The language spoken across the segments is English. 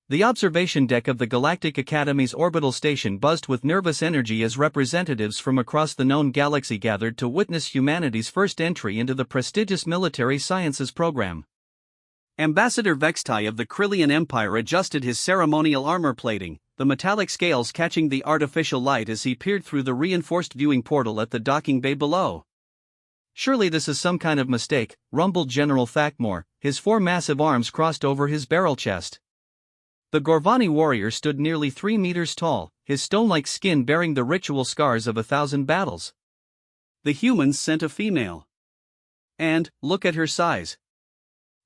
The observation deck of the Galactic Academy's orbital station buzzed with nervous energy as representatives from across the known galaxy gathered to witness humanity's first entry into the prestigious military sciences program. Ambassador Vextai of the Krillian Empire adjusted his ceremonial armor plating, the metallic scales catching the artificial light as he peered through the reinforced viewing portal at the docking bay below. "Surely this is some kind of mistake," rumbled General Thakmore, his four massive arms crossed over his barrel chest. The Gorvani warrior stood nearly 3 meters tall, his stone-like skin bearing the ritual scars of 1,000 battles. The humans sent a female. And, look at her size.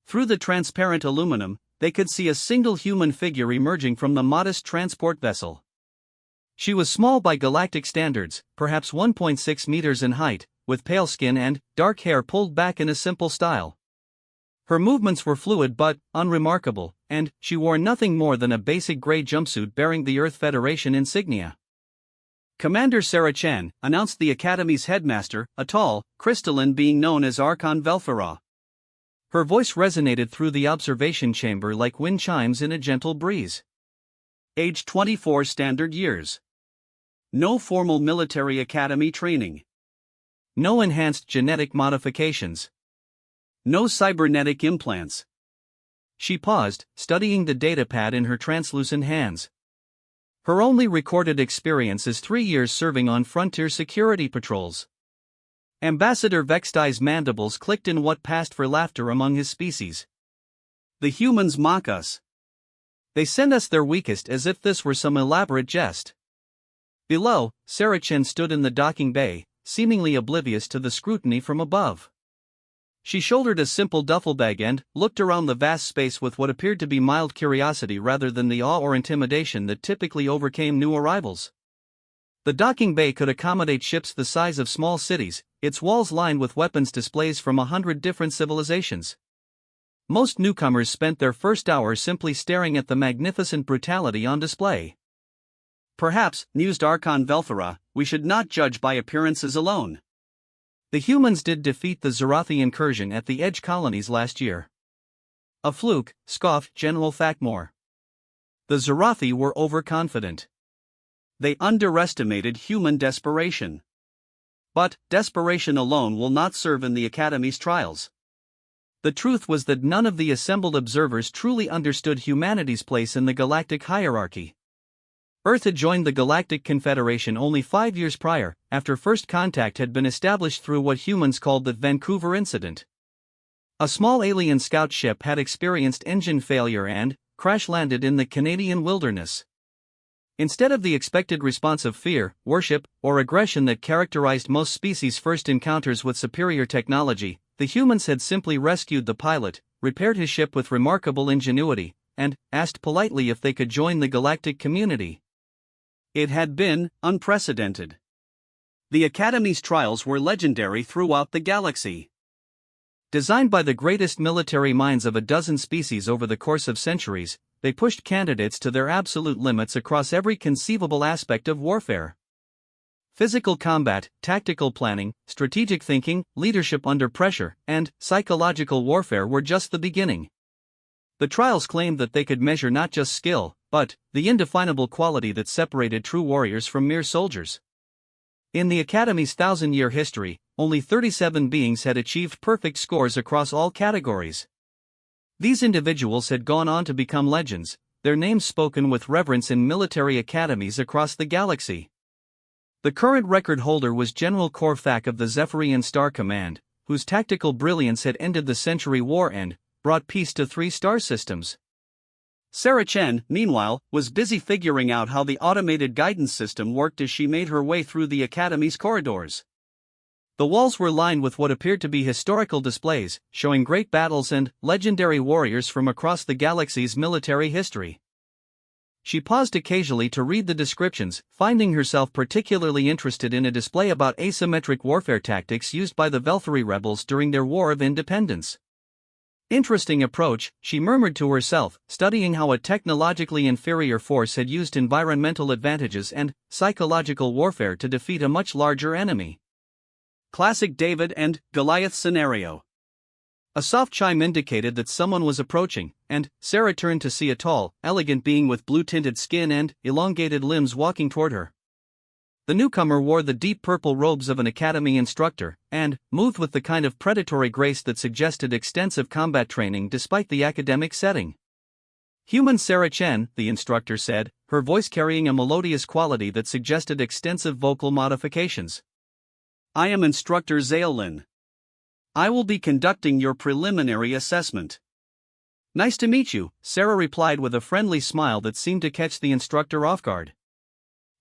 Through the transparent aluminum, they could see a single human figure emerging from the modest transport vessel. She was small by galactic standards, perhaps 1.6 meters in height, with pale skin and dark hair pulled back in a simple style. Her movements were fluid but unremarkable, and she wore nothing more than a basic gray jumpsuit bearing the Earth Federation insignia. "Commander Sarah Chan," announced the Academy's headmaster, a tall, crystalline being known as Archon Velfara. Her voice resonated through the observation chamber like wind chimes in a gentle breeze. "Age 24 standard years. No formal military academy training. No enhanced genetic modifications. No cybernetic implants." She paused, studying the datapad in her translucent hands. Her only recorded experience is 3 years serving on frontier security patrols. Ambassador Vextai's mandibles clicked in what passed for laughter among his species. "The humans mock us. They send us their weakest as if this were some elaborate jest." Below, Sarah Chen stood in the docking bay, seemingly oblivious to the scrutiny from above. She shouldered a simple duffel bag and looked around the vast space with what appeared to be mild curiosity rather than the awe or intimidation that typically overcame new arrivals. The docking bay could accommodate ships the size of small cities, its walls lined with weapons displays from 100 different civilizations. Most newcomers spent their first hour simply staring at the magnificent brutality on display. "Perhaps," mused Archon Velfara, "we should not judge by appearances alone. The humans did defeat the Zarathi incursion at the Edge colonies last year." "A fluke," scoffed General Thakmore. "The Zarathi were overconfident. They underestimated human desperation. But desperation alone will not serve in the Academy's trials." The truth was that none of the assembled observers truly understood humanity's place in the galactic hierarchy. Earth had joined the Galactic Confederation only 5 years prior, after first contact had been established through what humans called the Vancouver Incident. A small alien scout ship had experienced engine failure and crash-landed in the Canadian wilderness. Instead of the expected response of fear, worship, or aggression that characterized most species' first encounters with superior technology, the humans had simply rescued the pilot, repaired his ship with remarkable ingenuity, and asked politely if they could join the galactic community. It had been unprecedented. The Academy's trials were legendary throughout the galaxy. Designed by the greatest military minds of a dozen species over the course of centuries, they pushed candidates to their absolute limits across every conceivable aspect of warfare. Physical combat, tactical planning, strategic thinking, leadership under pressure, and psychological warfare were just the beginning. The trials claimed that they could measure not just skill, but the indefinable quality that separated true warriors from mere soldiers. In the Academy's 1,000-year history, only 37 beings had achieved perfect scores across all categories. These individuals had gone on to become legends, their names spoken with reverence in military academies across the galaxy. The current record holder was General Korfak of the Zephyrian Star Command, whose tactical brilliance had ended the Century War and brought peace to 3 star systems. Sarah Chen, meanwhile, was busy figuring out how the automated guidance system worked as she made her way through the Academy's corridors. The walls were lined with what appeared to be historical displays, showing great battles and legendary warriors from across the galaxy's military history. She paused occasionally to read the descriptions, finding herself particularly interested in a display about asymmetric warfare tactics used by the Velfari rebels during their War of Independence. "Interesting approach," she murmured to herself, studying how a technologically inferior force had used environmental advantages and psychological warfare to defeat a much larger enemy. Classic David and Goliath scenario. A soft chime indicated that someone was approaching, and Sarah turned to see a tall, elegant being with blue-tinted skin and elongated limbs walking toward her. The newcomer wore the deep purple robes of an academy instructor, and moved with the kind of predatory grace that suggested extensive combat training despite the academic setting. "Human Sarah Chen," the instructor said, her voice carrying a melodious quality that suggested extensive vocal modifications. "I am Instructor Zaolin. I will be conducting your preliminary assessment." "Nice to meet you," Sarah replied with a friendly smile that seemed to catch the instructor off guard.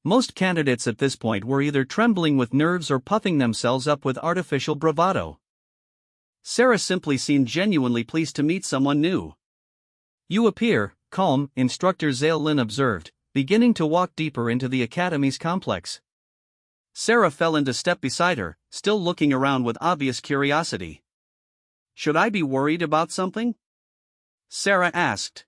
Most candidates at this point were either trembling with nerves or puffing themselves up with artificial bravado. Sarah simply seemed genuinely pleased to meet someone new. "You appear calm," Instructor Zaolin observed, beginning to walk deeper into the academy's complex. Sarah fell into step beside her, still looking around with obvious curiosity. "Should I be worried about something?" Sarah asked.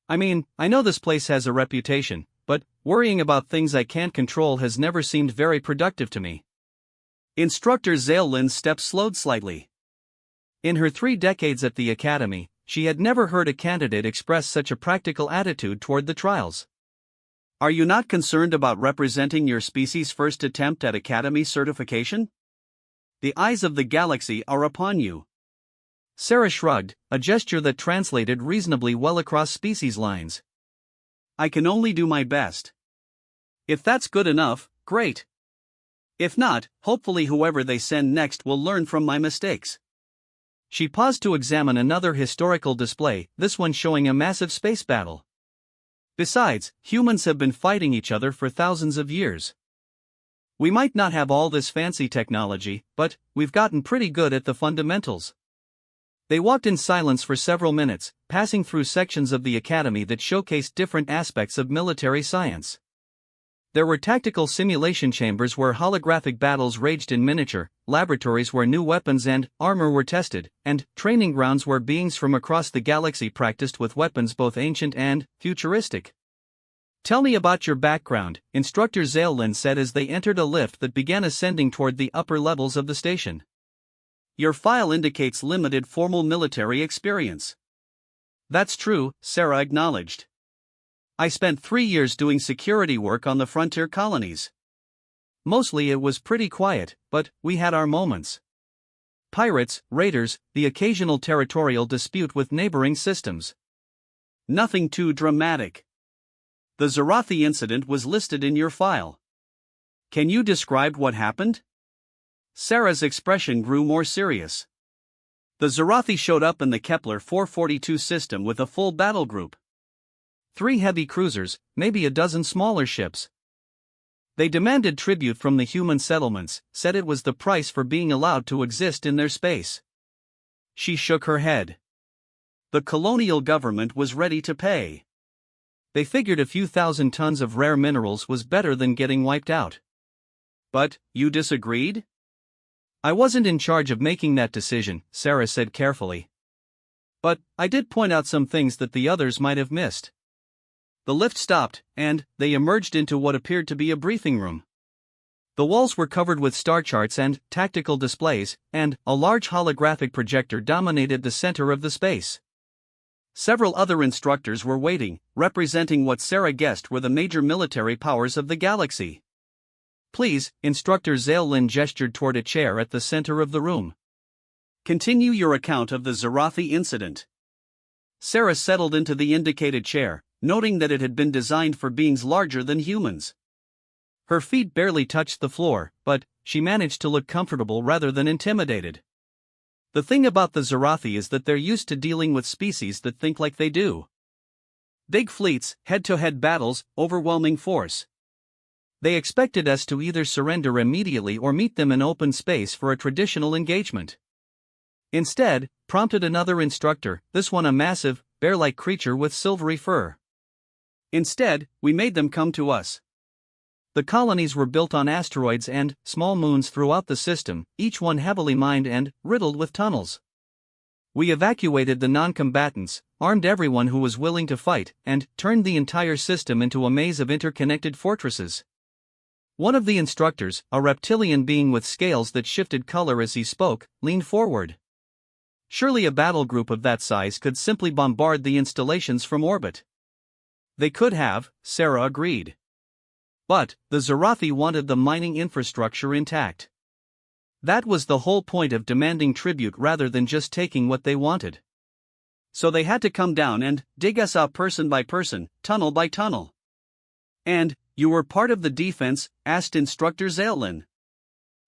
"I mean, I know this place has a reputation, but worrying about things I can't control has never seemed very productive to me." Instructor Zaolin's step slowed slightly. In her 3 decades at the academy, she had never heard a candidate express such a practical attitude toward the trials. "Are you not concerned about representing your species' first attempt at academy certification? The eyes of the galaxy are upon you." Sarah shrugged, a gesture that translated reasonably well across species lines. "I can only do my best. If that's good enough, great. If not, hopefully whoever they send next will learn from my mistakes." She paused to examine another historical display, this one showing a massive space battle. "Besides, humans have been fighting each other for thousands of years. We might not have all this fancy technology, but we've gotten pretty good at the fundamentals." They walked in silence for several minutes, passing through sections of the academy that showcased different aspects of military science. There were tactical simulation chambers where holographic battles raged in miniature, laboratories where new weapons and armor were tested, and training grounds where beings from across the galaxy practiced with weapons both ancient and futuristic. "Tell me about your background," Instructor Zaolin said as they entered a lift that began ascending toward the upper levels of the station. "Your file indicates limited formal military experience." "That's true," Sarah acknowledged. "I spent 3 years doing security work on the frontier colonies. Mostly it was pretty quiet, but we had our moments. Pirates, raiders, the occasional territorial dispute with neighboring systems. Nothing too dramatic. The Zarathi incident was listed in your file. Can you describe what happened?" Sarah's expression grew more serious. "The Zarathi showed up in the Kepler 442 system with a full battle group. 3 heavy cruisers, maybe a dozen smaller ships. They demanded tribute from the human settlements, said it was the price for being allowed to exist in their space." She shook her head. "The colonial government was ready to pay. They figured a few thousand tons of rare minerals was better than getting wiped out." "But, you disagreed?" "I wasn't in charge of making that decision," Sarah said carefully. "But I did point out some things that the others might have missed." The lift stopped, and they emerged into what appeared to be a briefing room. The walls were covered with star charts and tactical displays, and a large holographic projector dominated the center of the space. Several other instructors were waiting, representing what Sarah guessed were the major military powers of the galaxy. "Please," Instructor Zaolin gestured toward a chair at the center of the room. "Continue your account of the Zarathi incident." Sarah settled into the indicated chair, noting that it had been designed for beings larger than humans. Her feet barely touched the floor, but she managed to look comfortable rather than intimidated. "The thing about the Zarathi is that they're used to dealing with species that think like they do. Big fleets, head-to-head battles, overwhelming force. They expected us to either surrender immediately or meet them in open space for a traditional engagement. Instead," prompted another instructor, this one a massive, bear-like creature with silvery fur. "Instead, we made them come to us. The colonies were built on asteroids and small moons throughout the system, each one heavily mined and riddled with tunnels. We evacuated the non-combatants, armed everyone who was willing to fight, and turned the entire system into a maze of interconnected fortresses." One of the instructors, a reptilian being with scales that shifted color as he spoke, leaned forward. Surely a battle group of that size could simply bombard the installations from orbit. They could have, Sarah agreed. But the Zarathi wanted the mining infrastructure intact. That was the whole point of demanding tribute rather than just taking what they wanted. So they had to come down and dig us up person by person, tunnel by tunnel. And, you were part of the defense? Asked Instructor Zaelin.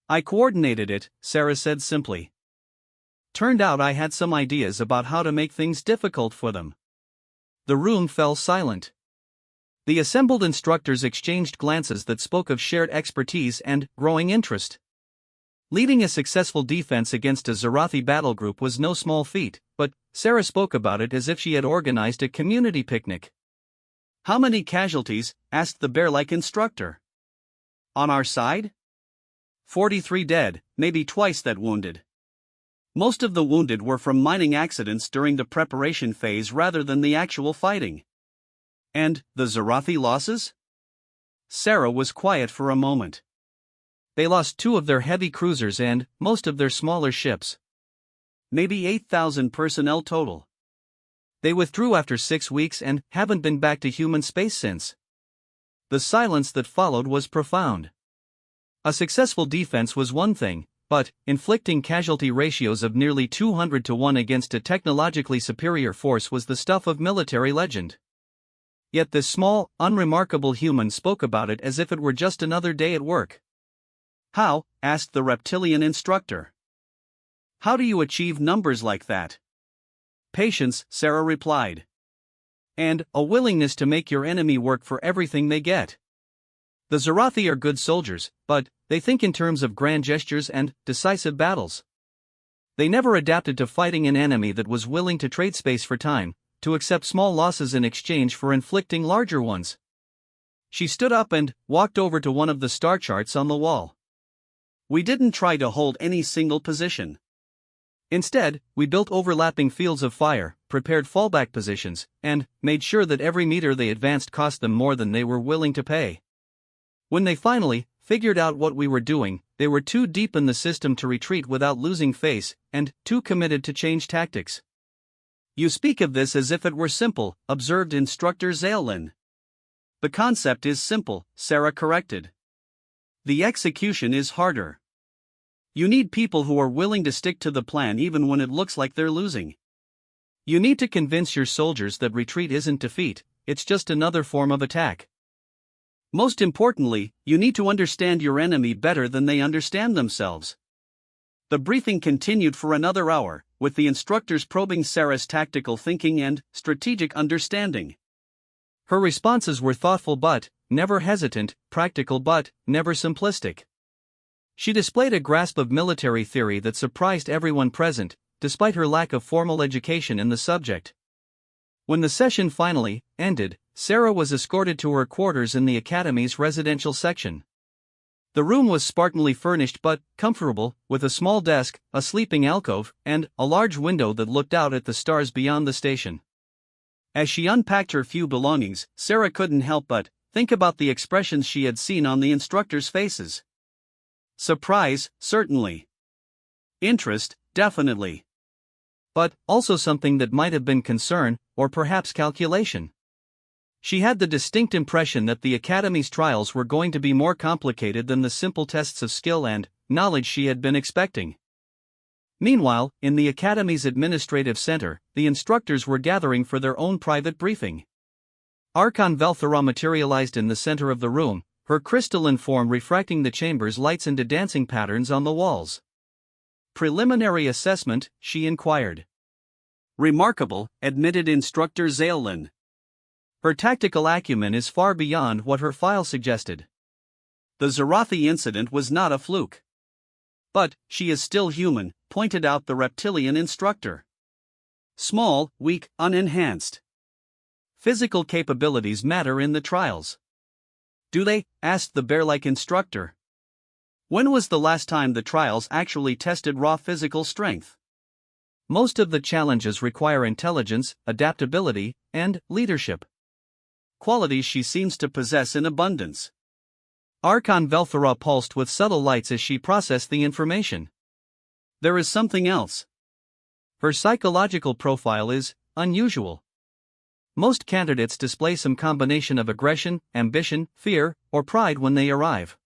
I coordinated it, Sarah said simply. Turned out I had some ideas about how to make things difficult for them. The room fell silent. The assembled instructors exchanged glances that spoke of shared expertise and growing interest. Leading a successful defense against a Zarathi battle group was no small feat, but Sarah spoke about it as if she had organized a community picnic. How many casualties? Asked the bear-like instructor. On our side? 43 dead, maybe twice that wounded. Most of the wounded were from mining accidents during the preparation phase rather than the actual fighting. And the Zarathi losses? Sarah was quiet for a moment. They lost 2 of their heavy cruisers and most of their smaller ships. Maybe 8,000 personnel total. They withdrew after 6 weeks and haven't been back to human space since. The silence that followed was profound. A successful defense was one thing, but inflicting casualty ratios of nearly 200 to 1 against a technologically superior force was the stuff of military legend. Yet this small, unremarkable human spoke about it as if it were just another day at work. How? Asked the reptilian instructor. How do you achieve numbers like that? Patience, Sarah replied. And a willingness to make your enemy work for everything they get. The Zarathi are good soldiers, but they think in terms of grand gestures and decisive battles. They never adapted to fighting an enemy that was willing to trade space for time, to accept small losses in exchange for inflicting larger ones. She stood up and walked over to one of the star charts on the wall. We didn't try to hold any single position. Instead, we built overlapping fields of fire, prepared fallback positions, and made sure that every meter they advanced cost them more than they were willing to pay. When they finally figured out what we were doing, they were too deep in the system to retreat without losing face, and too committed to change tactics. You speak of this as if it were simple, observed Instructor Zaelin. The concept is simple, Sarah corrected. The execution is harder. You need people who are willing to stick to the plan even when it looks like they're losing. You need to convince your soldiers that retreat isn't defeat, it's just another form of attack. Most importantly, you need to understand your enemy better than they understand themselves. The briefing continued for another hour, with the instructors probing Sarah's tactical thinking and strategic understanding. Her responses were thoughtful but never hesitant, practical but never simplistic. She displayed a grasp of military theory that surprised everyone present, despite her lack of formal education in the subject. When the session finally ended, Sarah was escorted to her quarters in the Academy's residential section. The room was spartanly furnished but comfortable, with a small desk, a sleeping alcove, and a large window that looked out at the stars beyond the station. As she unpacked her few belongings, Sarah couldn't help but think about the expressions she had seen on the instructors' faces. Surprise, certainly. Interest, definitely. But also something that might have been concern, or perhaps calculation. She had the distinct impression that the Academy's trials were going to be more complicated than the simple tests of skill and knowledge she had been expecting. Meanwhile, in the Academy's administrative center, the instructors were gathering for their own private briefing. Archon Velthara materialized in the center of the room, her crystalline form refracting the chamber's lights into dancing patterns on the walls. Preliminary assessment, she inquired. Remarkable, admitted Instructor Zaelin. Her tactical acumen is far beyond what her file suggested. The Zarathi incident was not a fluke. But she is still human, pointed out the reptilian instructor. Small, weak, unenhanced. Physical capabilities matter in the trials. Do they? Asked the bear-like instructor. When was the last time the trials actually tested raw physical strength? Most of the challenges require intelligence, adaptability, and leadership. Qualities she seems to possess in abundance. Archon Velthara pulsed with subtle lights as she processed the information. There is something else. Her psychological profile is unusual. Most candidates display some combination of aggression, ambition, fear, or pride when they arrive.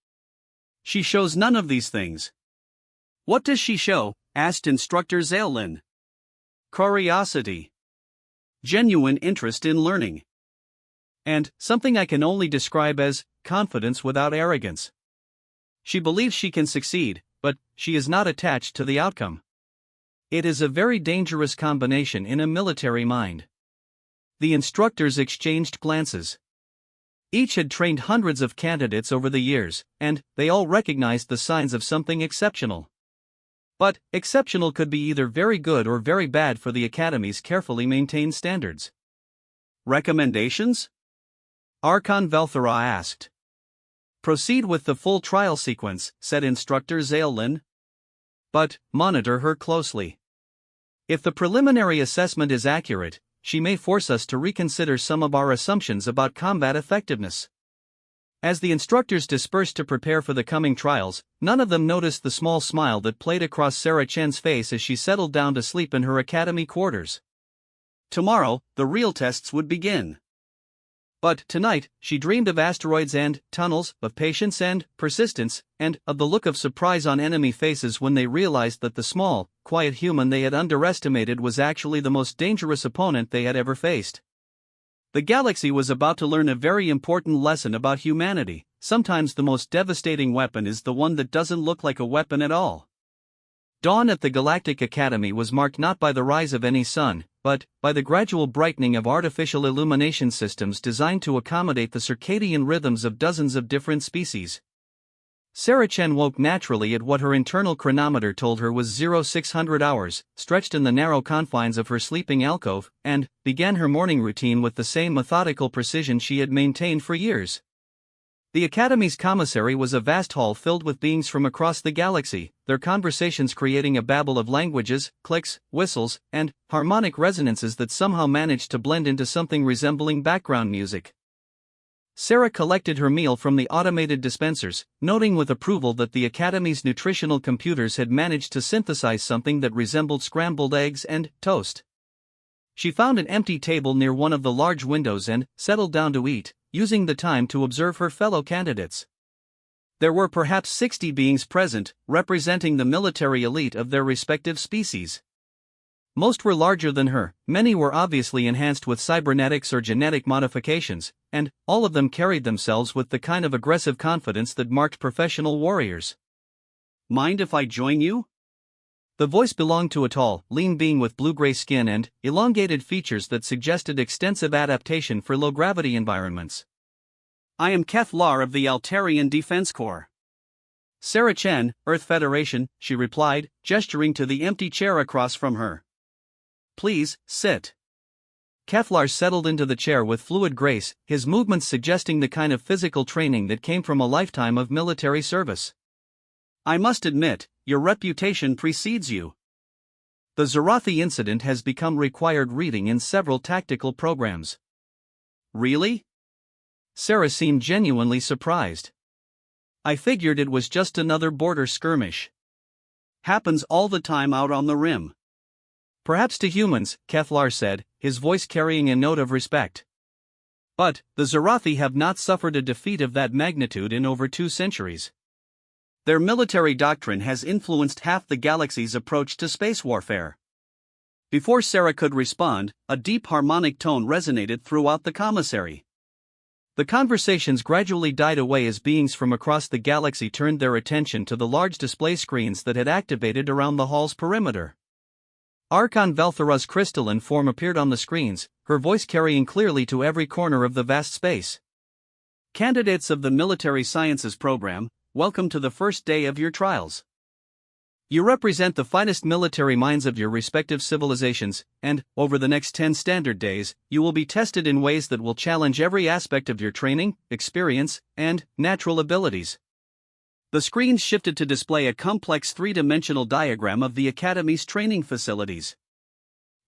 She shows none of these things. What does she show? Asked instructor Zaylin. Curiosity. Genuine interest in learning. And something I can only describe as confidence without arrogance. She believes she can succeed, but she is not attached to the outcome. It is a very dangerous combination in a military mind. The instructors exchanged glances. Each had trained hundreds of candidates over the years, and they all recognized the signs of something exceptional. But exceptional could be either very good or very bad for the Academy's carefully maintained standards. Recommendations? Archon Velthara asked. Proceed with the full trial sequence, said instructor Zaylin. But monitor her closely. If the preliminary assessment is accurate, she may force us to reconsider some of our assumptions about combat effectiveness. As the instructors dispersed to prepare for the coming trials, none of them noticed the small smile that played across Sarah Chen's face as she settled down to sleep in her academy quarters. Tomorrow, the real tests would begin. But tonight, she dreamed of asteroids and tunnels, of patience and persistence, and of the look of surprise on enemy faces when they realized that the small, quiet human they had underestimated was actually the most dangerous opponent they had ever faced. The galaxy was about to learn a very important lesson about humanity. Sometimes the most devastating weapon is the one that doesn't look like a weapon at all. Dawn at the Galactic Academy was marked not by the rise of any sun, but by the gradual brightening of artificial illumination systems designed to accommodate the circadian rhythms of dozens of different species. Sarah Chen woke naturally at what her internal chronometer told her was 0600 hours, stretched in the narrow confines of her sleeping alcove, and began her morning routine with the same methodical precision she had maintained for years. The Academy's commissary was a vast hall filled with beings from across the galaxy, their conversations creating a babble of languages, clicks, whistles, and harmonic resonances that somehow managed to blend into something resembling background music. Sarah collected her meal from the automated dispensers, noting with approval that the Academy's nutritional computers had managed to synthesize something that resembled scrambled eggs and toast. She found an empty table near one of the large windows and settled down to eat, using the time to observe her fellow candidates. There were perhaps 60 beings present, representing the military elite of their respective species. Most were larger than her, many were obviously enhanced with cybernetics or genetic modifications, and all of them carried themselves with the kind of aggressive confidence that marked professional warriors. Mind if I join you? The voice belonged to a tall, lean being with blue-gray skin and elongated features that suggested extensive adaptation for low-gravity environments. I am Kethlar of the Altarian Defense Corps. Sarah Chen, Earth Federation, she replied, gesturing to the empty chair across from her. Please, sit. Kethlar settled into the chair with fluid grace, his movements suggesting the kind of physical training that came from a lifetime of military service. I must admit, your reputation precedes you. The Zarathi incident has become required reading in several tactical programs. Really? Sarah seemed genuinely surprised. I figured it was just another border skirmish. Happens all the time out on the rim. Perhaps to humans, Kethlar said, his voice carrying a note of respect. But the Zarathi have not suffered a defeat of that magnitude in over 2 centuries. Their military doctrine has influenced half the galaxy's approach to space warfare. Before Sarah could respond, a deep harmonic tone resonated throughout the commissary. The conversations gradually died away as beings from across the galaxy turned their attention to the large display screens that had activated around the hall's perimeter. Archon Velthara's crystalline form appeared on the screens, her voice carrying clearly to every corner of the vast space. Candidates of the Military Sciences program, welcome to the first day of your trials. You represent the finest military minds of your respective civilizations, and, over the next 10 standard days, you will be tested in ways that will challenge every aspect of your training, experience, and natural abilities. The screens shifted to display a complex 3-dimensional diagram of the Academy's training facilities.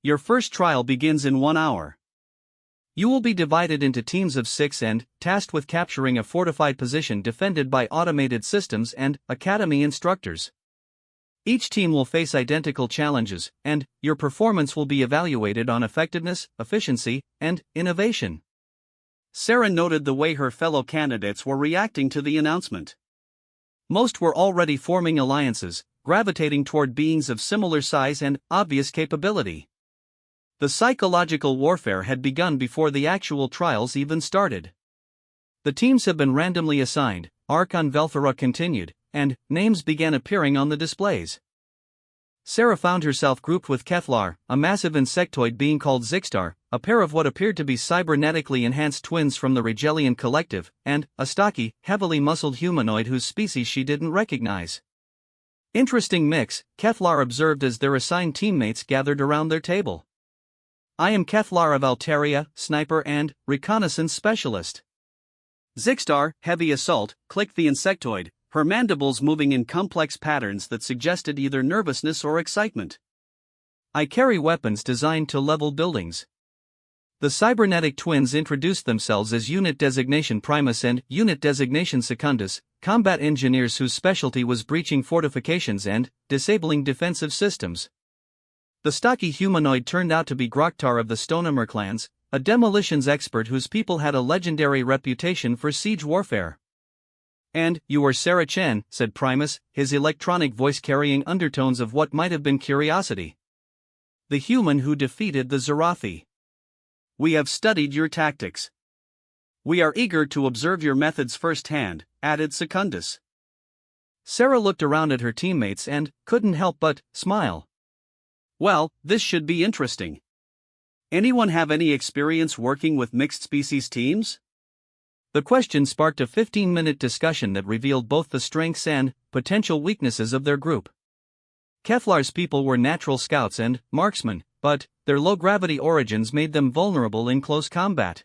Your first trial begins in 1 hour. You will be divided into teams of 6 and tasked with capturing a fortified position defended by automated systems and Academy instructors. Each team will face identical challenges, and your performance will be evaluated on effectiveness, efficiency, and innovation. Sarah noted the way her fellow candidates were reacting to the announcement. Most were already forming alliances, gravitating toward beings of similar size and obvious capability. The psychological warfare had begun before the actual trials even started. The teams have been randomly assigned, Arc on Velthera continued, and names began appearing on the displays. Sarah found herself grouped with Kevlar, a massive insectoid being called Zixstar, a pair of what appeared to be cybernetically enhanced twins from the Regelian Collective, and a stocky, heavily muscled humanoid whose species she didn't recognize. Interesting mix, Kevlar observed as their assigned teammates gathered around their table. I am Kevlar of Altaria, sniper and reconnaissance specialist. Zixstar, heavy assault, clicked the insectoid, her mandibles moving in complex patterns that suggested either nervousness or excitement. I carry weapons designed to level buildings. The cybernetic twins introduced themselves as Unit Designation Primus and Unit Designation Secundus, combat engineers whose specialty was breaching fortifications and disabling defensive systems. The stocky humanoid turned out to be Groktar of the Stonehammer clans, a demolitions expert whose people had a legendary reputation for siege warfare. And you are Sarah Chen, said Primus, his electronic voice carrying undertones of what might have been curiosity. The human who defeated the Zerathi. We have studied your tactics. We are eager to observe your methods firsthand, added Secundus. Sarah looked around at her teammates and couldn't help but smile. Well, this should be interesting. Anyone have any experience working with mixed species teams? The question sparked a 15-minute discussion that revealed both the strengths and potential weaknesses of their group. Kevlar's people were natural scouts and marksmen, but their low-gravity origins made them vulnerable in close combat.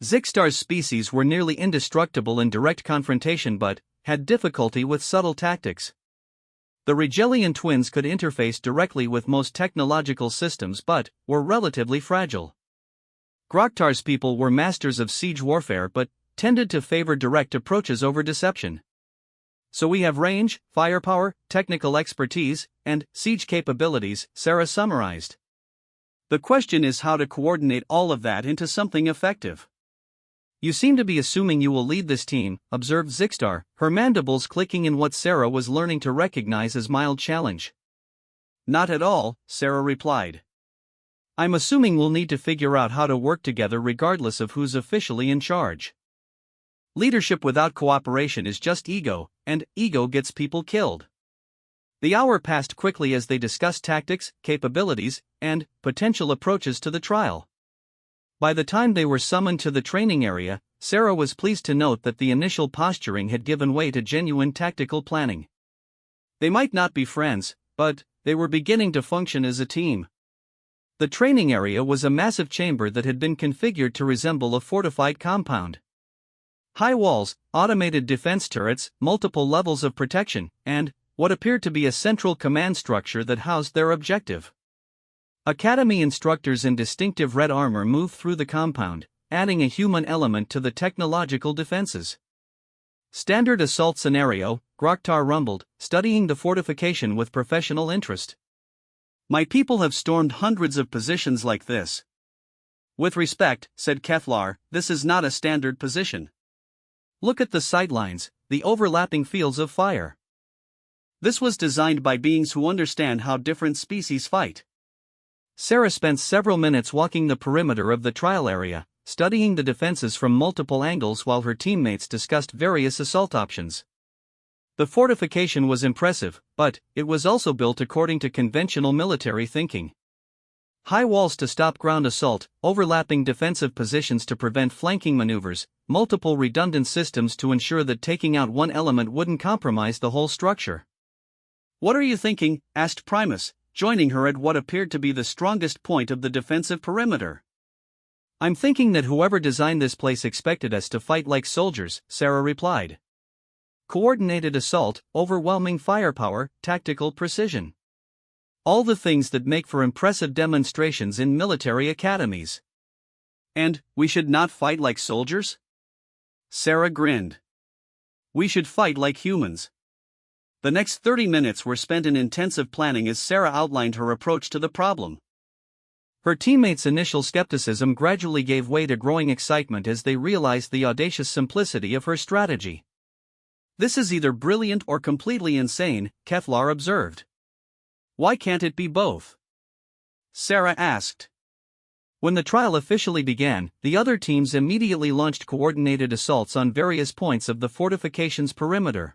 Zixstar's species were nearly indestructible in direct confrontation but had difficulty with subtle tactics. The Regelian twins could interface directly with most technological systems but were relatively fragile. Groktar's people were masters of siege warfare but tended to favor direct approaches over deception. So we have range, firepower, technical expertise, and siege capabilities, Sarah summarized. The question is how to coordinate all of that into something effective. You seem to be assuming you will lead this team, observed Zixstar, her mandibles clicking in what Sarah was learning to recognize as mild challenge. Not at all, Sarah replied. I'm assuming we'll need to figure out how to work together regardless of who's officially in charge. Leadership without cooperation is just ego, and ego gets people killed. The hour passed quickly as they discussed tactics, capabilities, and potential approaches to the trial. By the time they were summoned to the training area, Sarah was pleased to note that the initial posturing had given way to genuine tactical planning. They might not be friends, but they were beginning to function as a team. The training area was a massive chamber that had been configured to resemble a fortified compound. High walls, automated defense turrets, multiple levels of protection, and what appeared to be a central command structure that housed their objective. Academy instructors in distinctive red armor moved through the compound, adding a human element to the technological defenses. Standard assault scenario, Groktar rumbled, studying the fortification with professional interest. My people have stormed hundreds of positions like this. With respect, said Kevlar, this is not a standard position. Look at the sightlines, the overlapping fields of fire. This was designed by beings who understand how different species fight. Sarah spent several minutes walking the perimeter of the trial area, studying the defenses from multiple angles while her teammates discussed various assault options. The fortification was impressive, but it was also built according to conventional military thinking. High walls to stop ground assault, overlapping defensive positions to prevent flanking maneuvers, multiple redundant systems to ensure that taking out one element wouldn't compromise the whole structure. What are you thinking? Asked Primus, joining her at what appeared to be the strongest point of the defensive perimeter. I'm thinking that whoever designed this place expected us to fight like soldiers, Sarah replied. Coordinated assault, overwhelming firepower, tactical precision. All the things that make for impressive demonstrations in military academies. And we should not fight like soldiers? Sarah grinned. We should fight like humans. The next 30 minutes were spent in intensive planning as Sarah outlined her approach to the problem. Her teammates' initial skepticism gradually gave way to growing excitement as they realized the audacious simplicity of her strategy. "This is either brilliant or completely insane," Keflar observed. "Why can't it be both?" Sarah asked. When the trial officially began, the other teams immediately launched coordinated assaults on various points of the fortification's perimeter.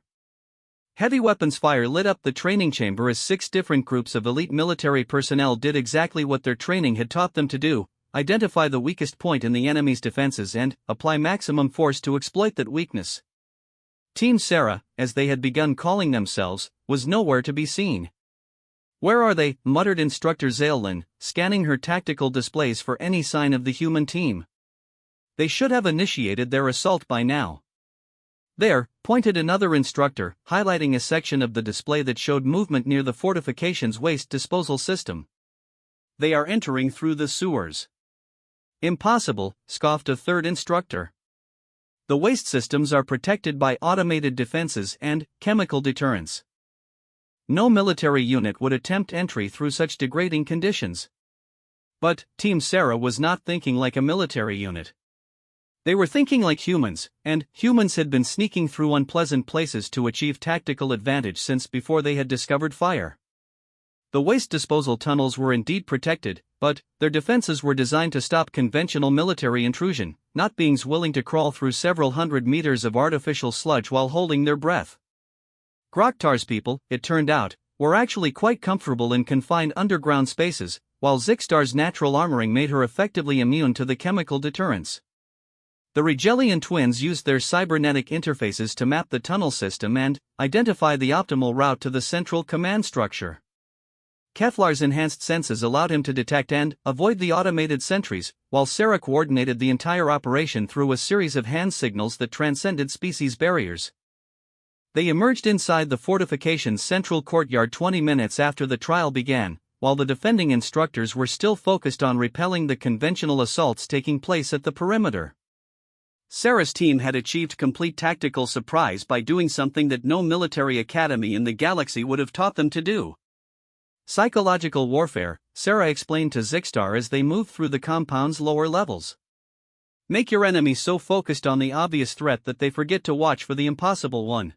Heavy weapons fire lit up the training chamber as 6 different groups of elite military personnel did exactly what their training had taught them to do: identify the weakest point in the enemy's defenses and apply maximum force to exploit that weakness. Team Sarah, as they had begun calling themselves, was nowhere to be seen. "Where are they?" muttered Instructor Zaelin, scanning her tactical displays for any sign of the human team. "They should have initiated their assault by now." "There," pointed another instructor, highlighting a section of the display that showed movement near the fortification's waste disposal system. "They are entering through the sewers." "Impossible," scoffed a third instructor. "The waste systems are protected by automated defenses and chemical deterrents. No military unit would attempt entry through such degrading conditions." But Team Sarah was not thinking like a military unit. They were thinking like humans, and humans had been sneaking through unpleasant places to achieve tactical advantage since before they had discovered fire. The waste disposal tunnels were indeed protected, but their defenses were designed to stop conventional military intrusion, not beings willing to crawl through several hundred meters of artificial sludge while holding their breath. Groktar's people, it turned out, were actually quite comfortable in confined underground spaces, while Zixtar's natural armoring made her effectively immune to the chemical deterrents. The Rigelian twins used their cybernetic interfaces to map the tunnel system and identify the optimal route to the central command structure. Keflar's enhanced senses allowed him to detect and avoid the automated sentries, while Sarah coordinated the entire operation through a series of hand signals that transcended species barriers. They emerged inside the fortification's central courtyard 20 minutes after the trial began, while the defending instructors were still focused on repelling the conventional assaults taking place at the perimeter. Sarah's team had achieved complete tactical surprise by doing something that no military academy in the galaxy would have taught them to do. Psychological warfare, Sarah explained to Zixtar as they moved through the compound's lower levels. "Make your enemy so focused on the obvious threat that they forget to watch for the impossible one."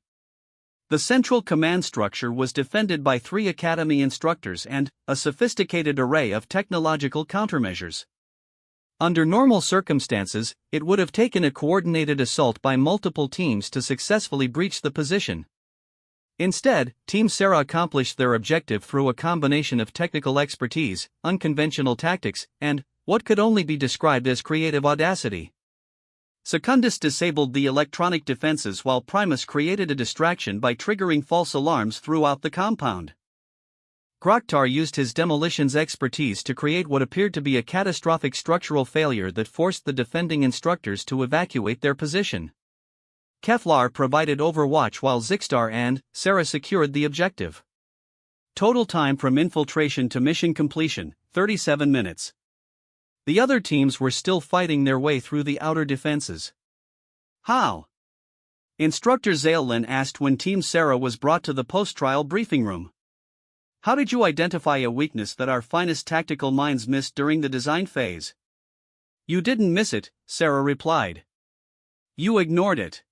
The central command structure was defended by 3 academy instructors and a sophisticated array of technological countermeasures. Under normal circumstances, it would have taken a coordinated assault by multiple teams to successfully breach the position. Instead, Team Sarah accomplished their objective through a combination of technical expertise, unconventional tactics, and what could only be described as creative audacity. Secundus disabled the electronic defenses while Primus created a distraction by triggering false alarms throughout the compound. Groktar used his demolitions expertise to create what appeared to be a catastrophic structural failure that forced the defending instructors to evacuate their position. Keflar provided overwatch while Zixtar and Sarah secured the objective. Total time from infiltration to mission completion, 37 minutes. The other teams were still fighting their way through the outer defenses. "How?" Instructor Zaelin asked when Team Sarah was brought to the post-trial briefing room. "How did you identify a weakness that our finest tactical minds missed during the design phase?" "You didn't miss it," Sarah replied. "You ignored it."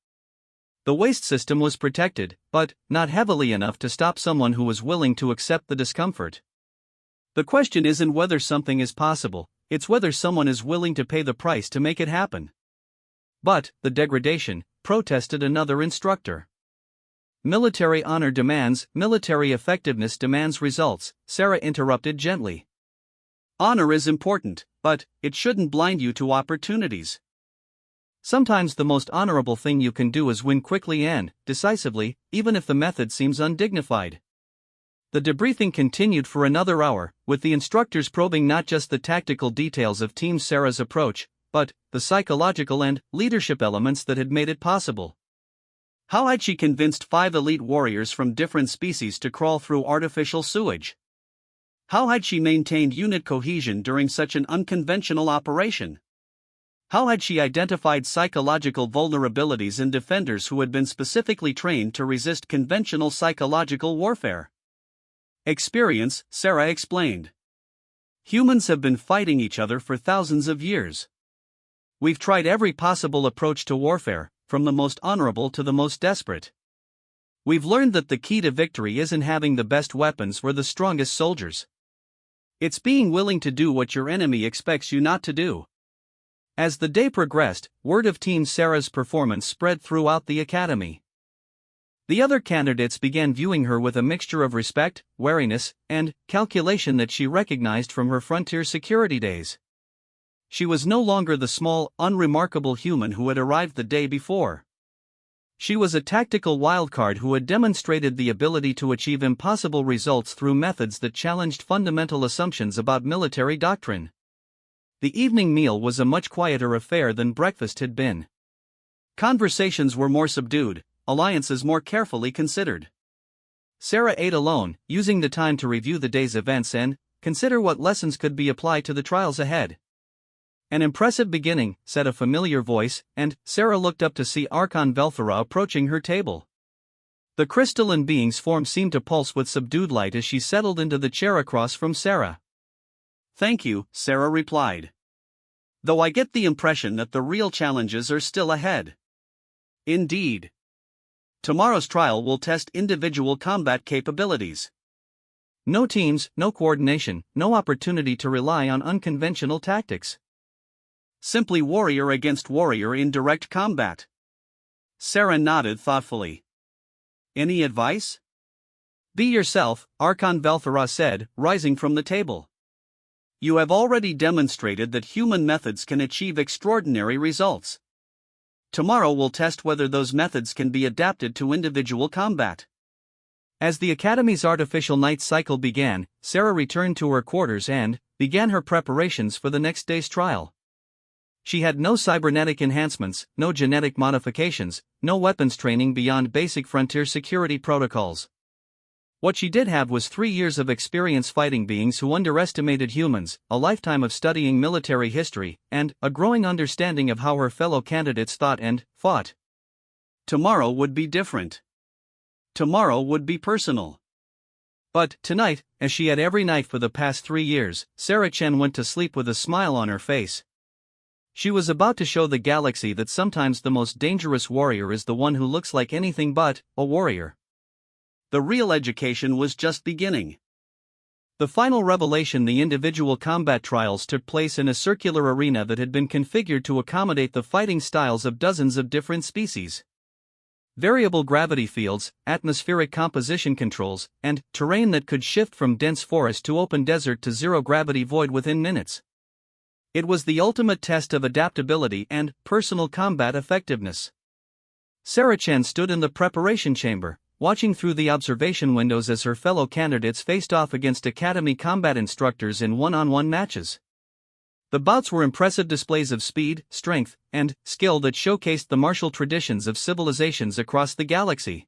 The waste system was protected, but not heavily enough to stop someone who was willing to accept the discomfort. The question isn't whether something is possible, it's whether someone is willing to pay the price to make it happen. "But the degradation," protested another instructor. "Military honor demands, military effectiveness demands results," Sarah interrupted gently. "Honor is important, but it shouldn't blind you to opportunities. Sometimes the most honorable thing you can do is win quickly and decisively, even if the method seems undignified." The debriefing continued for another hour, with the instructors probing not just the tactical details of Team Sarah's approach, but the psychological and leadership elements that had made it possible. How had she convinced 5 elite warriors from different species to crawl through artificial sewage? How had she maintained unit cohesion during such an unconventional operation? How had she identified psychological vulnerabilities in defenders who had been specifically trained to resist conventional psychological warfare? Experience, Sarah explained. Humans have been fighting each other for thousands of years. We've tried every possible approach to warfare, from the most honorable to the most desperate. We've learned that the key to victory isn't having the best weapons or the strongest soldiers. It's being willing to do what your enemy expects you not to do. As the day progressed, word of Team Sarah's performance spread throughout the academy. The other candidates began viewing her with a mixture of respect, wariness, and calculation that she recognized from her frontier security days. She was no longer the small, unremarkable human who had arrived the day before. She was a tactical wildcard who had demonstrated the ability to achieve impossible results through methods that challenged fundamental assumptions about military doctrine. The evening meal was a much quieter affair than breakfast had been. Conversations were more subdued, alliances more carefully considered. Sarah ate alone, using the time to review the day's events and consider what lessons could be applied to the trials ahead. "An impressive beginning," said a familiar voice, and Sarah looked up to see Archon Velthara approaching her table. The crystalline being's form seemed to pulse with subdued light as she settled into the chair across from Sarah. "Thank you," Sarah replied. "Though I get the impression that the real challenges are still ahead." "Indeed. Tomorrow's trial will test individual combat capabilities. No teams, no coordination, no opportunity to rely on unconventional tactics. Simply warrior against warrior in direct combat." Sarah nodded thoughtfully. "Any advice?" "Be yourself," Archon Velthara said, rising from the table. "You have already demonstrated that human methods can achieve extraordinary results. Tomorrow will test whether those methods can be adapted to individual combat." As the Academy's artificial night cycle began, Sarah returned to her quarters and began her preparations for the next day's trial. She had no cybernetic enhancements, no genetic modifications, no weapons training beyond basic frontier security protocols. What she did have was 3 years of experience fighting beings who underestimated humans, a lifetime of studying military history, and a growing understanding of how her fellow candidates thought and fought. Tomorrow would be different. Tomorrow would be personal. But tonight, as she had every night for the past 3 years, Sarah Chen went to sleep with a smile on her face. She was about to show the galaxy that sometimes the most dangerous warrior is the one who looks like anything but a warrior. The real education was just beginning. The final revelation: the individual combat trials took place in a circular arena that had been configured to accommodate the fighting styles of dozens of different species. Variable gravity fields, atmospheric composition controls, and terrain that could shift from dense forest to open desert to zero-gravity void within minutes. It was the ultimate test of adaptability and personal combat effectiveness. Sarah Chen stood in the preparation chamber, watching through the observation windows as her fellow candidates faced off against Academy combat instructors in one-on-one matches. The bouts were impressive displays of speed, strength, and skill that showcased the martial traditions of civilizations across the galaxy.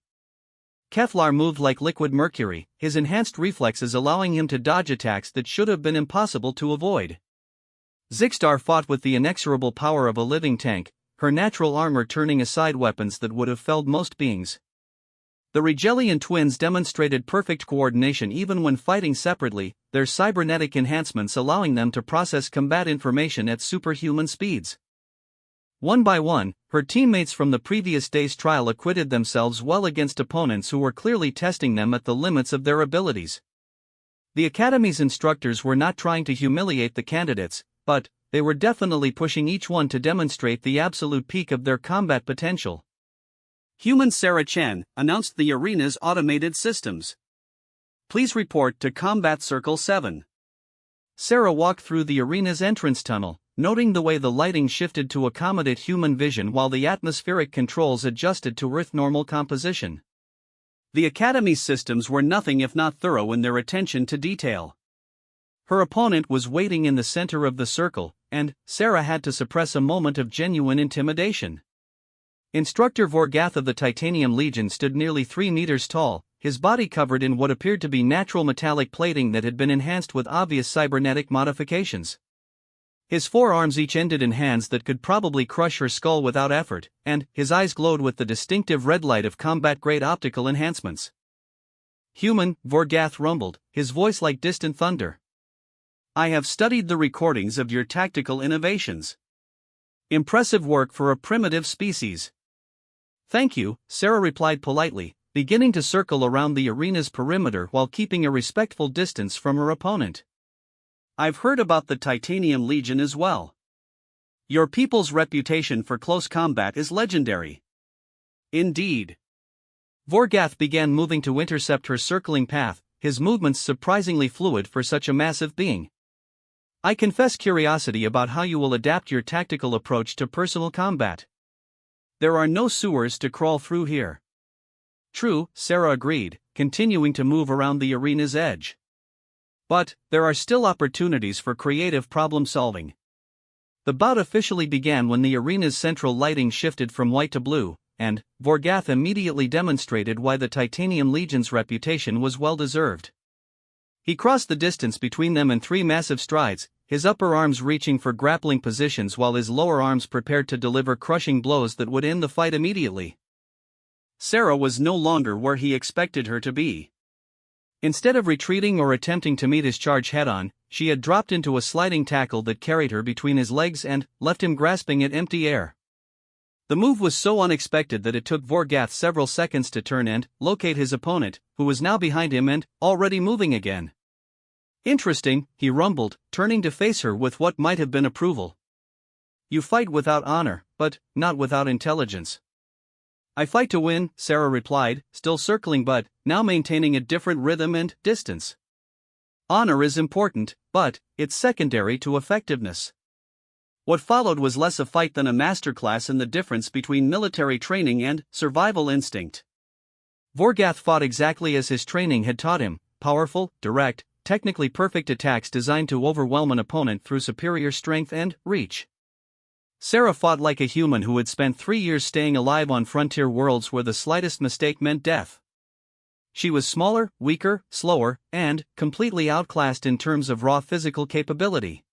Keflar moved like liquid mercury, his enhanced reflexes allowing him to dodge attacks that should have been impossible to avoid. Zixstar fought with the inexorable power of a living tank, her natural armor turning aside weapons that would have felled most beings. The Rigelian twins demonstrated perfect coordination even when fighting separately, their cybernetic enhancements allowing them to process combat information at superhuman speeds. One by one, her teammates from the previous day's trial acquitted themselves well against opponents who were clearly testing them at the limits of their abilities. The Academy's instructors were not trying to humiliate the candidates, but they were definitely pushing each one to demonstrate the absolute peak of their combat potential. Human Sarah Chen announced the arena's automated systems. "Please report to Combat Circle 7. Sarah walked through the arena's entrance tunnel, noting the way the lighting shifted to accommodate human vision while the atmospheric controls adjusted to Earth-normal composition. The Academy's systems were nothing if not thorough in their attention to detail. Her opponent was waiting in the center of the circle, and Sarah had to suppress a moment of genuine intimidation. Instructor Vorgath of the Titanium Legion stood nearly 3 meters tall, his body covered in what appeared to be natural metallic plating that had been enhanced with obvious cybernetic modifications. His forearms each ended in hands that could probably crush her skull without effort, and his eyes glowed with the distinctive red light of combat-grade optical enhancements. "Human," Vorgath rumbled, his voice like distant thunder. "I have studied the recordings of your tactical innovations. Impressive work for a primitive species." "Thank you," Sarah replied politely, beginning to circle around the arena's perimeter while keeping a respectful distance from her opponent. "I've heard about the Titanium Legion as well. Your people's reputation for close combat is legendary." "Indeed." Vorgath began moving to intercept her circling path, his movements surprisingly fluid for such a massive being. "I confess curiosity about how you will adapt your tactical approach to personal combat. There are no sewers to crawl through here." "True," Sarah agreed, continuing to move around the arena's edge. "But there are still opportunities for creative problem-solving." The bout officially began when the arena's central lighting shifted from white to blue, and Vorgath immediately demonstrated why the Titanium Legion's reputation was well-deserved. He crossed the distance between them in 3 massive strides, his upper arms reaching for grappling positions while his lower arms prepared to deliver crushing blows that would end the fight immediately. Sarah was no longer where he expected her to be. Instead of retreating or attempting to meet his charge head-on, she had dropped into a sliding tackle that carried her between his legs and left him grasping at empty air. The move was so unexpected that it took Vorgath several seconds to turn and locate his opponent, who was now behind him and already moving again. "Interesting," he rumbled, turning to face her with what might have been approval. "You fight without honor, but not without intelligence." "I fight to win," Sarah replied, still circling but now maintaining a different rhythm and distance. "Honor is important, but it's secondary to effectiveness." What followed was less a fight than a masterclass in the difference between military training and survival instinct. Vorgath fought exactly as his training had taught him, powerful, direct, technically perfect attacks designed to overwhelm an opponent through superior strength and reach. Sarah fought like a human who had spent 3 years staying alive on frontier worlds where the slightest mistake meant death. She was smaller, weaker, slower, and completely outclassed in terms of raw physical capability.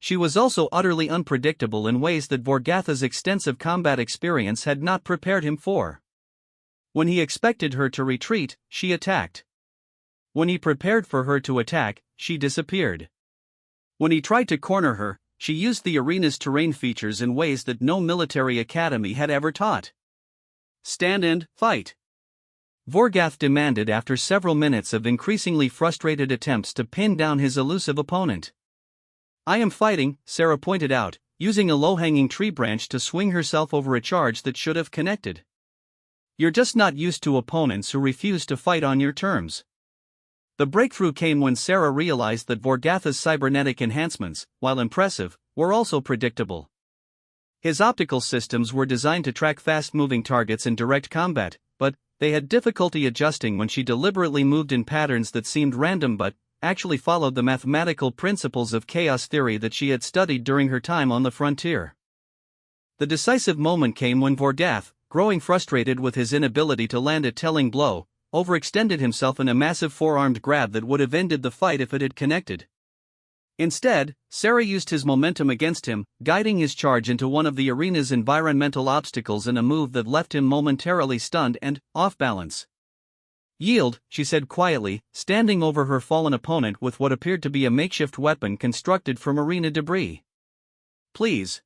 She was also utterly unpredictable in ways that Vorgatha's extensive combat experience had not prepared him for. When he expected her to retreat, she attacked. When he prepared for her to attack, she disappeared. When he tried to corner her, she used the arena's terrain features in ways that no military academy had ever taught. "Stand and fight," Vorgath demanded after several minutes of increasingly frustrated attempts to pin down his elusive opponent. "I am fighting," Sarah pointed out, using a low-hanging tree branch to swing herself over a charge that should have connected. "You're just not used to opponents who refuse to fight on your terms." The breakthrough came when Sarah realized that Vorgatha's cybernetic enhancements, while impressive, were also predictable. His optical systems were designed to track fast-moving targets in direct combat, but they had difficulty adjusting when she deliberately moved in patterns that seemed random but actually followed the mathematical principles of chaos theory that she had studied during her time on the frontier. The decisive moment came when Vorgath, growing frustrated with his inability to land a telling blow, overextended himself in a massive four-armed grab that would have ended the fight if it had connected. Instead, Sarah used his momentum against him, guiding his charge into one of the arena's environmental obstacles in a move that left him momentarily stunned and off balance. "Yield," she said quietly, standing over her fallen opponent with what appeared to be a makeshift weapon constructed from arena debris. "Please."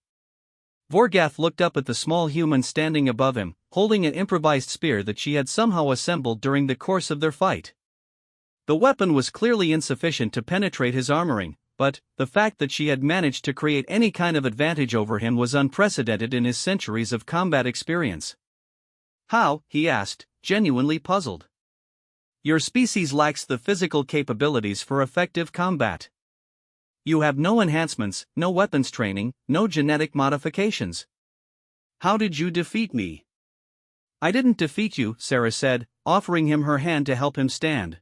Vorgath looked up at the small human standing above him, holding an improvised spear that she had somehow assembled during the course of their fight. The weapon was clearly insufficient to penetrate his armoring, but the fact that she had managed to create any kind of advantage over him was unprecedented in his centuries of combat experience. "How?" he asked, genuinely puzzled. "Your species lacks the physical capabilities for effective combat. You have no enhancements, no weapons training, no genetic modifications. How did you defeat me?" "I didn't defeat you," Sarah said, offering him her hand to help him stand.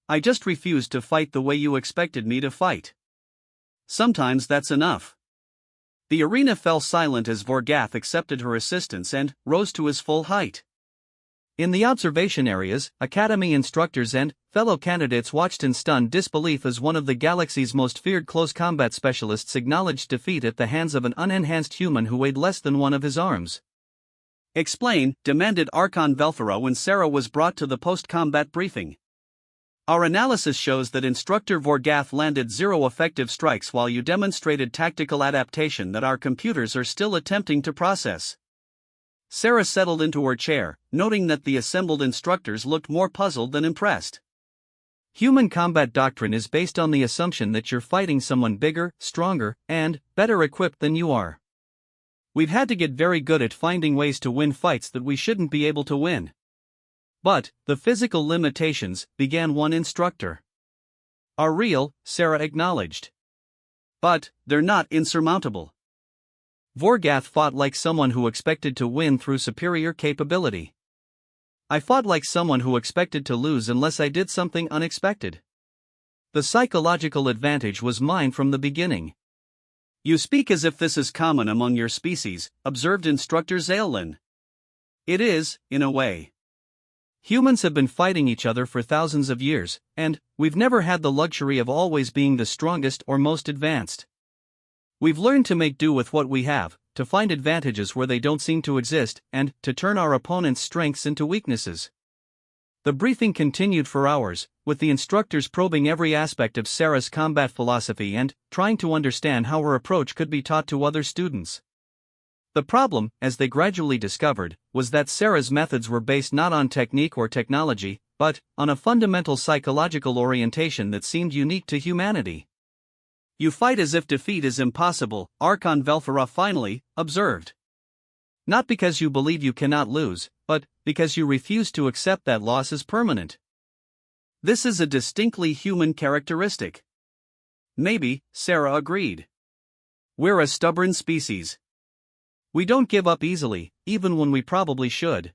"I just refused to fight the way you expected me to fight. Sometimes that's enough." The arena fell silent as Vorgath accepted her assistance and rose to his full height. In the observation areas, Academy instructors and fellow candidates watched in stunned disbelief as one of the galaxy's most feared close combat specialists acknowledged defeat at the hands of an unenhanced human who weighed less than one of his arms. Explain, demanded Archon Velphara when Sarah was brought to the post-combat briefing. Our analysis shows that Instructor Vorgath landed 0 effective strikes while you demonstrated tactical adaptation that our computers are still attempting to process. Sarah settled into her chair, noting that the assembled instructors looked more puzzled than impressed. Human combat doctrine is based on the assumption that you're fighting someone bigger, stronger, and better equipped than you are. We've had to get very good at finding ways to win fights that we shouldn't be able to win. But the physical limitations, began one instructor, are real, Sarah acknowledged. But they're not insurmountable. Vorgath fought like someone who expected to win through superior capability. I fought like someone who expected to lose unless I did something unexpected. The psychological advantage was mine from the beginning. You speak as if this is common among your species, observed Instructor Zaelin. It is, in a way. Humans have been fighting each other for thousands of years, and we've never had the luxury of always being the strongest or most advanced. We've learned to make do with what we have, to find advantages where they don't seem to exist, and to turn our opponent's strengths into weaknesses. The briefing continued for hours, with the instructors probing every aspect of Sarah's combat philosophy and trying to understand how her approach could be taught to other students. The problem, as they gradually discovered, was that Sarah's methods were based not on technique or technology, but on a fundamental psychological orientation that seemed unique to humanity. You fight as if defeat is impossible, Archon Velphara finally observed. Not because you believe you cannot lose, but because you refuse to accept that loss is permanent. This is a distinctly human characteristic. Maybe, Sarah agreed. We're a stubborn species. We don't give up easily, even when we probably should.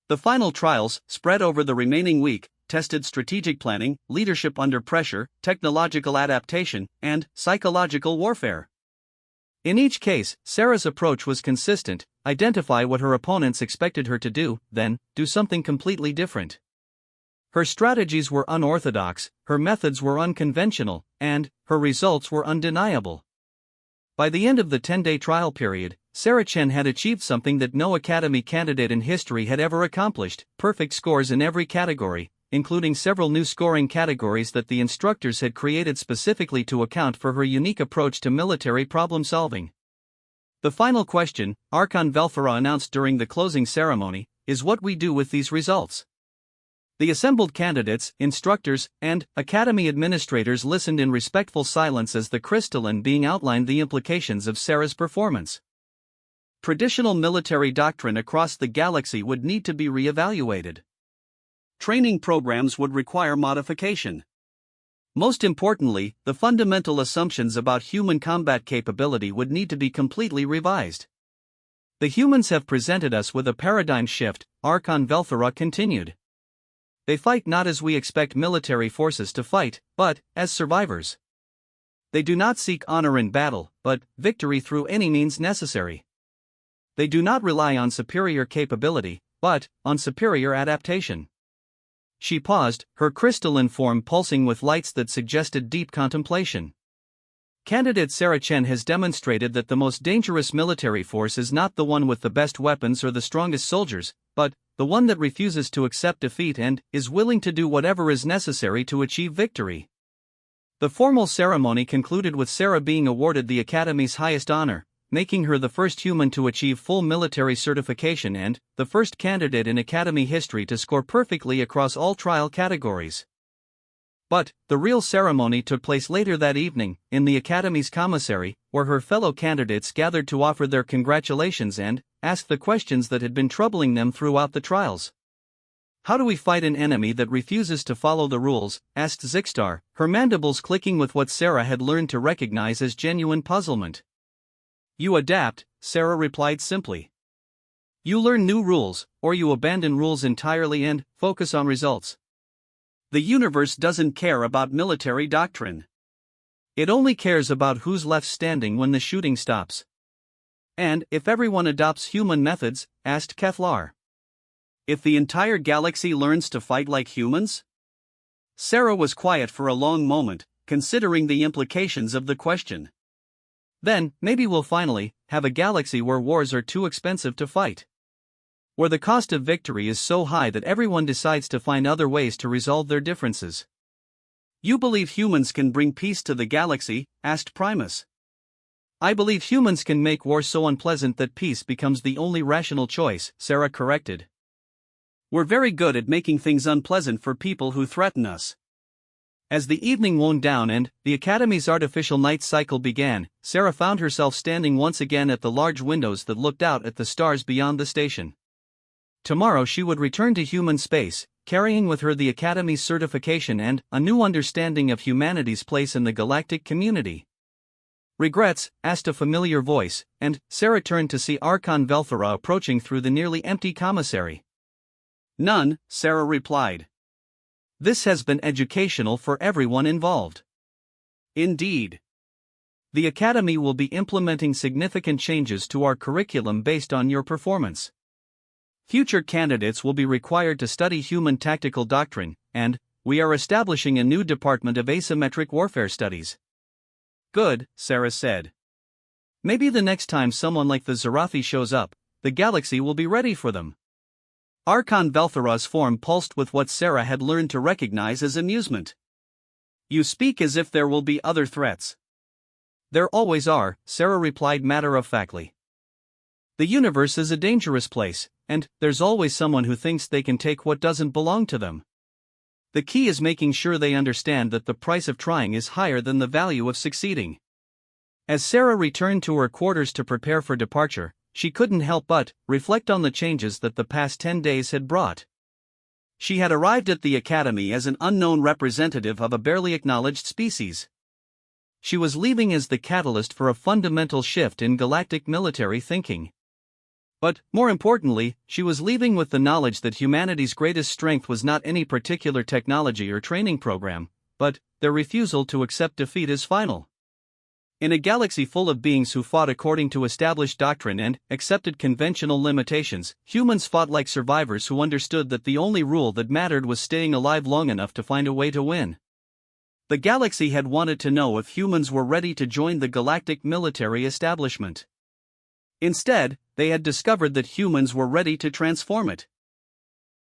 The final trials, spread over the remaining week, tested strategic planning, leadership under pressure, technological adaptation, and psychological warfare. In each case, Sarah's approach was consistent: identify what her opponents expected her to do, then do something completely different. Her strategies were unorthodox, her methods were unconventional, and her results were undeniable. By the end of the 10-day trial period, Sarah Chen had achieved something that no Academy candidate in history had ever accomplished: perfect scores in every category, including several new scoring categories that the instructors had created specifically to account for her unique approach to military problem-solving. The final question, Archon Velphara announced during the closing ceremony, is what we do with these results. The assembled candidates, instructors, and Academy administrators listened in respectful silence as the crystalline being outlined the implications of Sarah's performance. Traditional military doctrine across the galaxy would need to be re-evaluated. Training programs would require modification. Most importantly, the fundamental assumptions about human combat capability would need to be completely revised. The humans have presented us with a paradigm shift, Archon Velphara continued. They fight not as we expect military forces to fight, but as survivors. They do not seek honor in battle, but victory through any means necessary. They do not rely on superior capability, but on superior adaptation. She paused, her crystalline form pulsing with lights that suggested deep contemplation. Candidate Sarah Chen has demonstrated that the most dangerous military force is not the one with the best weapons or the strongest soldiers, but the one that refuses to accept defeat and is willing to do whatever is necessary to achieve victory. The formal ceremony concluded with Sarah being awarded the Academy's highest honor, making her the first human to achieve full military certification and the first candidate in Academy history to score perfectly across all trial categories. But the real ceremony took place later that evening, in the Academy's commissary, where her fellow candidates gathered to offer their congratulations and ask the questions that had been troubling them throughout the trials. How do we fight an enemy that refuses to follow the rules? Asked Zixtar, her mandibles clicking with what Sarah had learned to recognize as genuine puzzlement. You adapt, Sarah replied simply. You learn new rules, or you abandon rules entirely and focus on results. The universe doesn't care about military doctrine. It only cares about who's left standing when the shooting stops. And if everyone adopts human methods? Asked Kethlar. if the entire galaxy learns to fight like humans? Sarah was quiet for a long moment, considering the implications of the question. Then, maybe we'll finally have a galaxy where wars are too expensive to fight. Where the cost of victory is so high that everyone decides to find other ways to resolve their differences. You believe humans can bring peace to the galaxy? Asked Primus. I believe humans can make war so unpleasant that peace becomes the only rational choice, Sarah corrected. We're very good at making things unpleasant for people who threaten us. As the evening wound down and the Academy's artificial night cycle began, Sarah found herself standing once again at the large windows that looked out at the stars beyond the station. Tomorrow she would return to human space, carrying with her the Academy's certification and a new understanding of humanity's place in the galactic community. Regrets? Asked a familiar voice, and Sarah turned to see Archon Velthora approaching through the nearly empty commissary. None, Sarah replied. This has been educational for everyone involved. Indeed. The Academy will be implementing significant changes to our curriculum based on your performance. Future candidates will be required to study human tactical doctrine, and we are establishing a new department of asymmetric warfare studies. Good, Sarah said. Maybe the next time someone like the Zarathi shows up, the galaxy will be ready for them. Archon Velthora's form pulsed with what Sarah had learned to recognize as amusement. You speak as if there will be other threats. There always are, Sarah replied matter-of-factly. The universe is a dangerous place, and there's always someone who thinks they can take what doesn't belong to them. The key is making sure they understand that the price of trying is higher than the value of succeeding. As Sarah returned to her quarters to prepare for departure, she couldn't help but reflect on the changes that the past 10 days had brought. She had arrived at the Academy as an unknown representative of a barely acknowledged species. She was leaving as the catalyst for a fundamental shift in galactic military thinking. But, more importantly, she was leaving with the knowledge that humanity's greatest strength was not any particular technology or training program, but their refusal to accept defeat as final. In a galaxy full of beings who fought according to established doctrine and accepted conventional limitations, humans fought like survivors who understood that the only rule that mattered was staying alive long enough to find a way to win. The galaxy had wanted to know if humans were ready to join the galactic military establishment. Instead, they had discovered that humans were ready to transform it.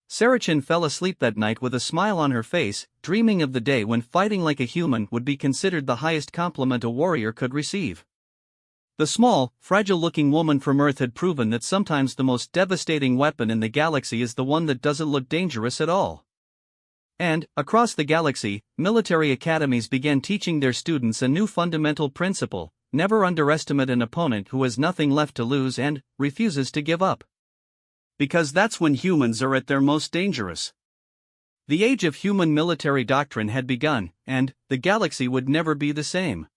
Sarachin fell asleep that night with a smile on her face, dreaming of the day when fighting like a human would be considered the highest compliment a warrior could receive. The small, fragile-looking woman from Earth had proven that sometimes the most devastating weapon in the galaxy is the one that doesn't look dangerous at all. And, across the galaxy, military academies began teaching their students a new fundamental principle: never underestimate an opponent who has nothing left to lose and refuses to give up. Because that's when humans are at their most dangerous. The age of human military doctrine had begun, and the galaxy would never be the same.